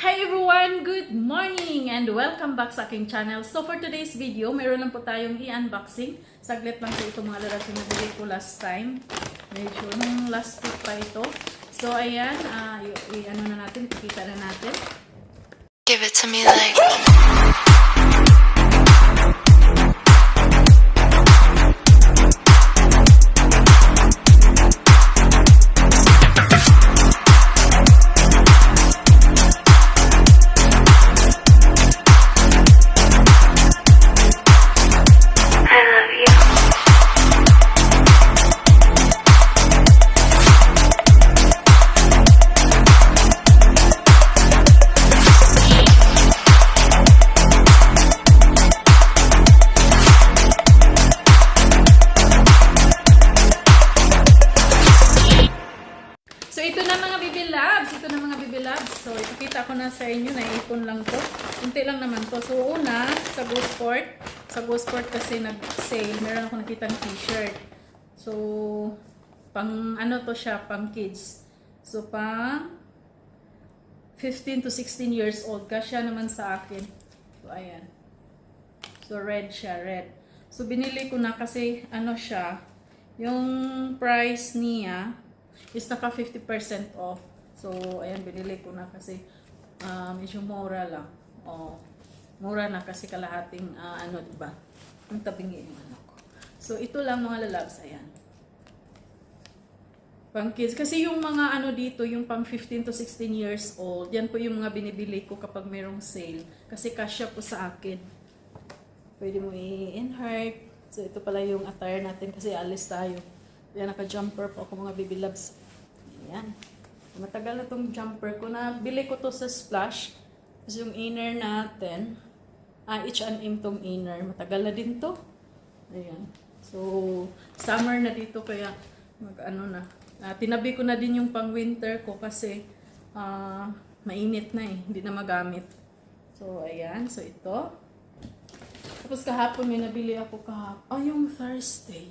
Hi everyone! Good morning and welcome back sa aking channel. So for today's video, mayroon lang po tayong i-unboxing. Saglit lang po ito mga lalaki na bili ko last time. Medyo nung last week pa ito. So ayan, i-ano na natin, pakita na natin. Give it to me like So, ipakita ko na sa inyo, naipon lang to. Unti lang naman to. So, una, sa GoSport kasi nag-sale, meron ako nakita ng t-shirt. So, pang ano to siya, pang kids. So, pang 15 to 16 years old. Kasya naman sa akin. So, ayan. So, red siya, red. So, binili ko na kasi, ano siya, yung price niya is naka 50% off. So, ayan, binili ko na kasi medyo mura lang. Oh, mura na kasi kalahating, ano, diba? Ang tabingi yung ano ko. So, ito lang mga lalabs, ayan. Pang kids. Kasi yung mga ano dito, yung pang 15 to 16 years old, yan po yung mga binibili ko kapag mayroong sale. Kasi kasya po sa akin. Pwede mo i-in-heart. So, ito pala yung attire natin kasi alis tayo. Ayan, naka-jumper po ako mga baby loves. Ayan. Matagal na tong jumper ko na bili ko to sa Splash. Kasi yung inner natin, H&M tong inner. Matagal na din to. Ayan. So, summer na dito kaya mag-ano na. Tinabi ko na din yung pang winter ko kasi mainit na eh. Hindi na magamit. So, ayan. So, ito. Tapos kahapon may nabili ako kahapon. Yung Thursday.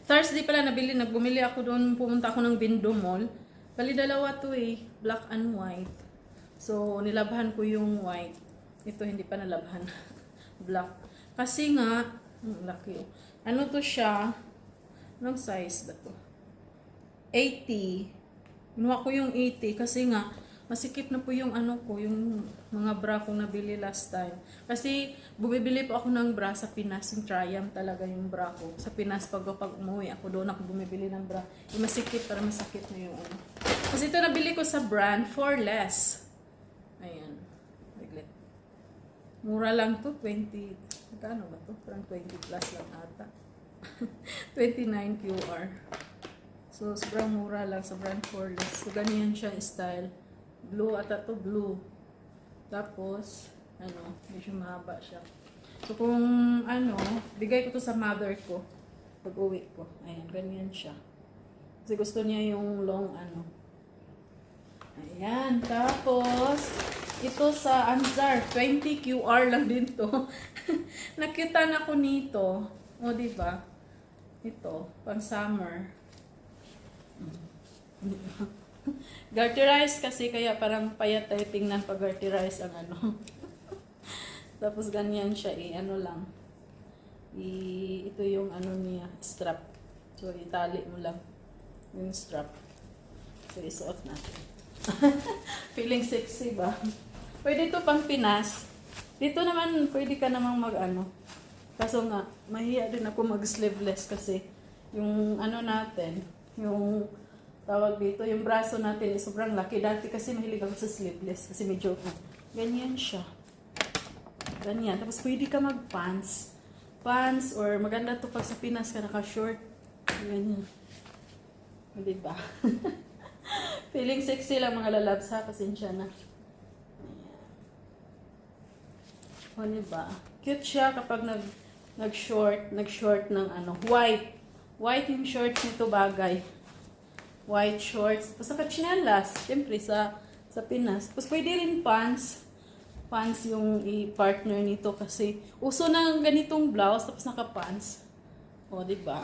Thursday pala bumili ako doon. Pumunta ako ng Bindo Mall. Bali dalawa to eh, black and white. So, nilabhan ko yung white. Ito hindi pa nalabhan. Black. Kasi nga, laki oh. Ano to siya? Anong size ba to? 80. Inuha ko yung 80 kasi nga, masikip na po yung ano ko, yung mga bra kong nabili last time. Kasi, bumibili po ako ng bra sa Pinas. Yung Triumph talaga yung bra ko. Sa Pinas, pag umuwi ako, doon ako bumibili ng bra. Yung masikip para masakit na yung ano. Kasi ito nabili ko sa brand for less. Ayan. Wiglet. Mura lang to. 20. Magkano ba to? Parang 20 plus lang ata. 29 QR. So, sobrang mura lang sa brand for less. So, ganyan siya style. Blue ata to, blue. Tapos, ano, medyo mahaba siya. So, kung ano, bigay ko to sa mother ko. Pag uwi ko. Ayan, ganyan siya. Kasi gusto niya yung long ano. Ayan, tapos, ito sa Anzar, 20 QR lang din to. Nakita na ko nito. O, diba? Ito, pang summer. Garterize kasi kaya parang payat tayo tingnan pag garterize ang ano. Tapos ganyan siya ano lang. Ito yung ano niya, strap. So, itali mo lang yung strap. So, isuot natin. Feeling sexy ba? Pwede ito pang Pinas. Dito naman, pwede ka namang mag-ano. Kaso nga, mahiya din ako mag-sleeveless kasi yung ano natin, yung tawag dito, yung braso natin is sobrang laki. Dati kasi mahilig ako sa sleeveless kasi medyo ganyan siya. Ganyan. Tapos pwede ka mag-pants. Pants or maganda to pag sa Pinas ka naka-short. Ganyan. Diba? Feeling sexy lang mga lalabs ha. Pasensya na. O diba? Cute siya kapag nag-short ng ano. White. White yung shorts nito bagay. White shorts. Tapos naka-chinelas. Siyempre sa Pinas. Tapos pwede rin pants. Pants yung i-partner nito kasi uso ng ganitong blouse tapos naka-pants. O, diba?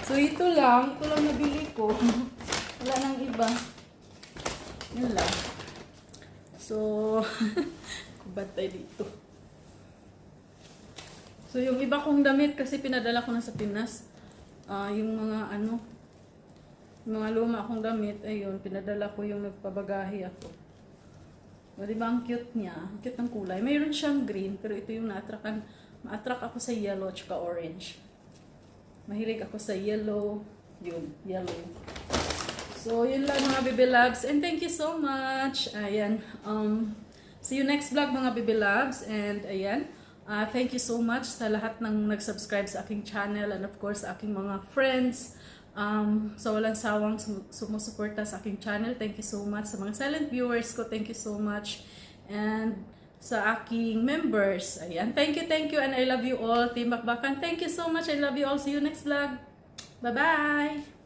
So, ito lang nabili ko. Wala nang iba. Yun lang. So, bantay dito. So, yung iba kong damit kasi pinadala ko na sa Pinas. Yung mga ano, mga luma akong damit, ayun, pinadala ko yung nagpabagahe ako. O, diba ang cute niya? Ang cute ng kulay. Mayroon siyang green, pero ito yung ma-attract ako sa yellow at orange. Mahilig ako sa yellow. Yun, yellow. So, yun lang mga baby loves. And thank you so much. Ayan. See you next vlog mga baby loves. And ayan. Thank you so much sa lahat ng nag-subscribe sa aking channel. And of course, sa aking mga friends. Sa walang sawang sumusuporta sa aking channel. Thank you so much. Sa mga silent viewers ko, thank you so much. And sa aking members. Ayan. Thank you. And I love you all. Team Bakbakan, thank you so much. I love you all. See you next vlog. Bye-bye!